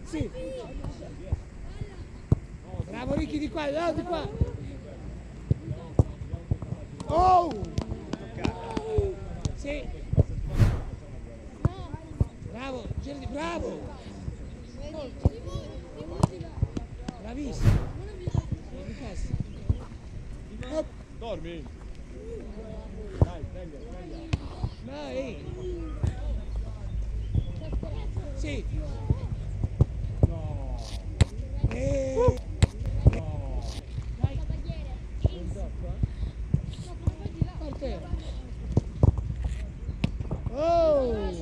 Sì. Bravo Ricky, di qua, no, di qua. Oh! Sì. Bravo, girati, bravo. Bravissimo. Hop. Dormi. Dai, sveglia, sveglia. Dai. Sì. No. No. Dai. Forte. Oh.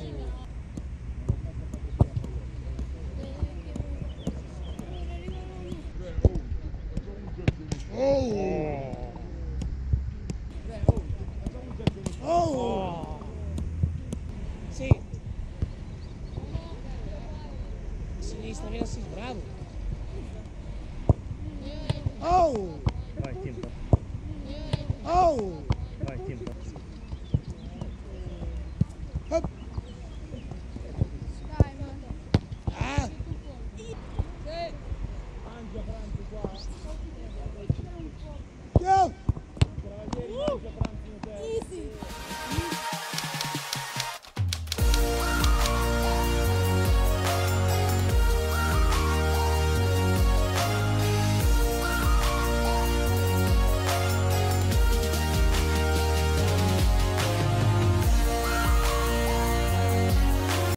Oh. Oh. Sì. Sinistra, vieni a sinistra, bravo. Oh. Vai, Tim. Oh. Vai, Tim. Hop.